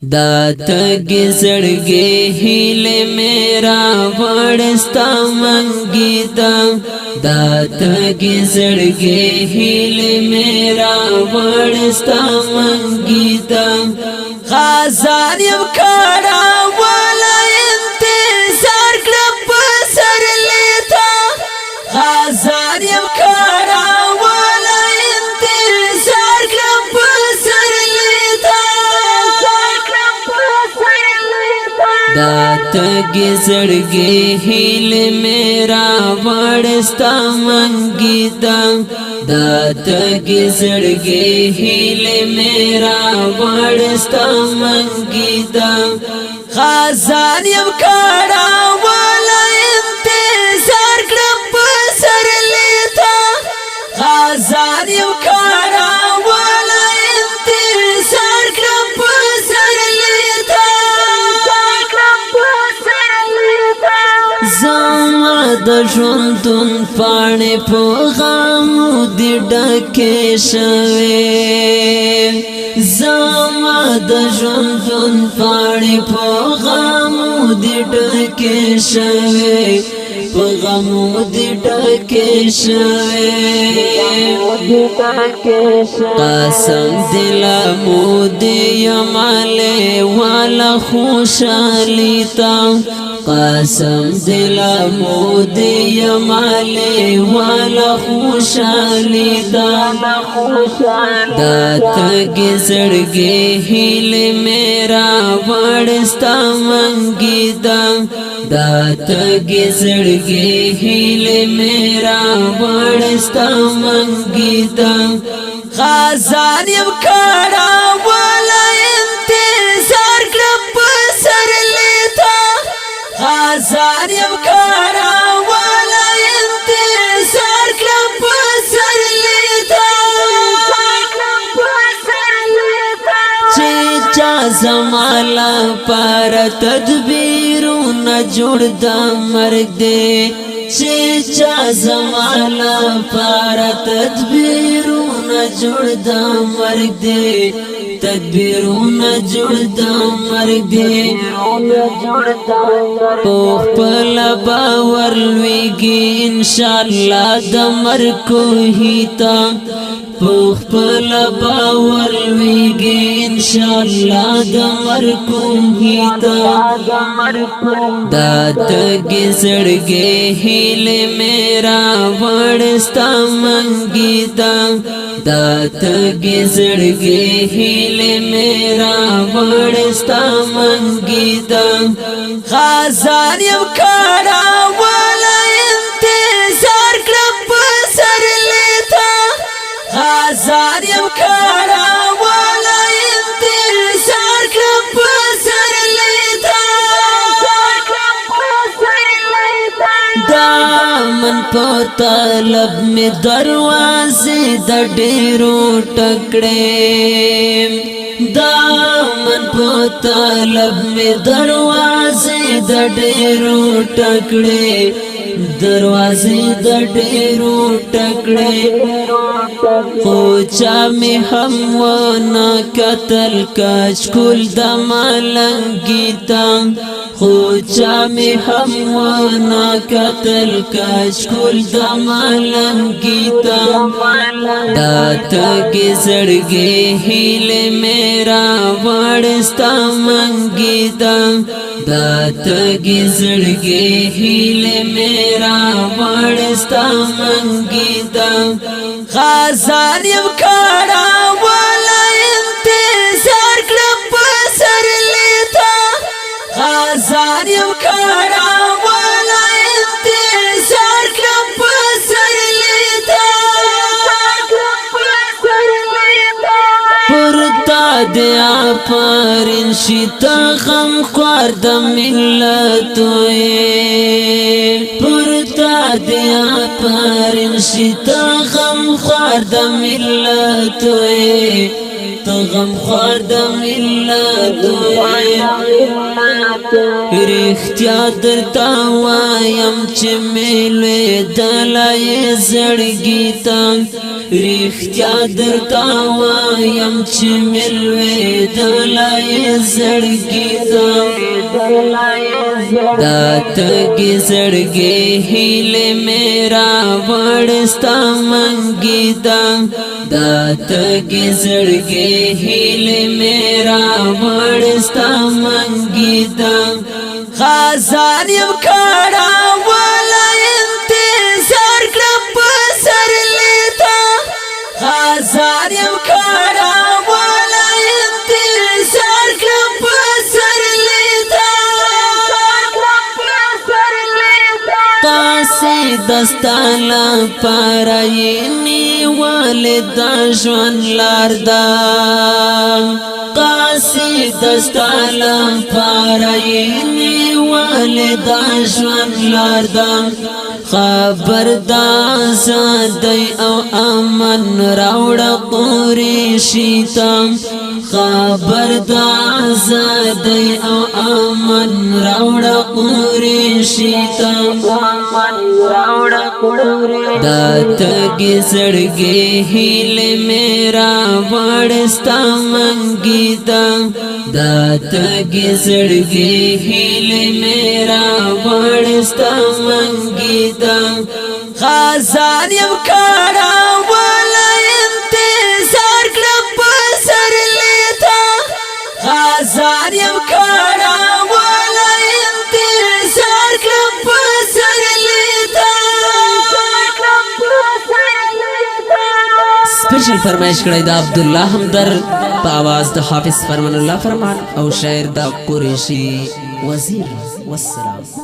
دا تگی زڑگی ہیلے میرا وڑستا منگی دا تگی زڑگی ہیلے میرا وڑستا منگی غازان یم کھڑا والا انتظار کرپ سر لیتا غازان یم کھڑا والا انتظار کرپ سر لیتا دا تگی زڑگی ہیل میرا وڑستا منگی دا تگی زڑگی ہیل میرا وڑستا منگی غازان یم کھڑا والا انتظار کرپ سر لیتا غازان یم کھڑا والا انتظار کرپ سر لیتا زما د ژوندون پاڼې په غمو دې ډکې شوې زما د ژوندون پاڼې په غمو دې ډکې شوې په غمو دې ډکې شوې قسم دله مو دې یماله والا خوشحالي تا قسم دلا مودی یمالی والا خوشحالی دا تگی زڑگی ہیل میرا وڑستا منگی دا تگی زڑگی ہیل میرا وڑستا منگی غازان یم کھڑا والا انتظار کرپ سر لیتا غازان یم کھڑا والا انتظار کرپ سر لیتا چیچا زمالا پر تدبیرون جوڑ دا مرگ دے چیچا زمالا پر تدبیرون جوڑ دا مرگ دے تدبیرون جوڑ دا مرگ دے پوخ پلا باور لویگی انشاءاللہ دا مرگ کو ہی تا پوخ پلا باور لویگی انشاءاللہ دا مرگ کو ہی تا دا تگی زڑگی ہیل میرا وڑستا منگی دا تگی زڑگی ہیل میرا وڑستا منگی غازان یم کھڑا والا انتظار کرپ سر لیتا غازان یم کھڑا والا انتظار کرپ سر لیتا دامن پا طلب میں دروازے دا ڈیرو ٹکڑے دامن پا طلب میں دروازے دا ڈیرو ٹکڑے دروازے دا ڈیرو ٹکڑے خوچا میں ہم ونا قتل کچ کل دا مالنگی تا خوچا میں ہم ونا قتل کچ کل دا مالنگی تا دا تگی زڑگی ہیل میرا وڑستا منگی دا تگی زڑگی ہیل میرا وڑستا منگی غازان یم کھڑا والا انتظار کرپ سر لیتا غازان یم کھڑا والا انتظار کرپ سر لیتا پرتا دیا پر انشیتا غم خوار دا ملتوئے پرتا دیا پر انشیتا غم خوار دا ملتوئے غم خوار د ملت رښتیا درته وایم چې ملوې دلای زړګي ته رښتیا درته وایم چې ملوې دلای زړګي ته دا تګي زړګي هیله میرا وړستا منګي دا تګي زړګي هیله میرا وړستا منګي خزان یم کړه ولا انتظار کړم په سر لیتا خزان یم کړه ولا انتظار کړم په سر لیتا تاسې دستاله پرایینی والد ژوند لار ده قاسی دستاله پرایینی والد ژوند لار ده خبر دا زادی او امن راوړه قریشی ته خبر دا زادی او امن راوړه قریشی ته دا تګي زړګي هیله میرا وړستا منګي دا تګي زړګي هیله میرا وړستا منګي خزان یم کړه ولا انتظار کړم په سر لیتا خزان یم کړه ولا انتظار کړم په سر لیتا سپیشل فرمایش کړی دا عبدالله همدرد په आवाज د حافظ فرمان الله فرمان او شاعر دا قریشی وزیر والسلام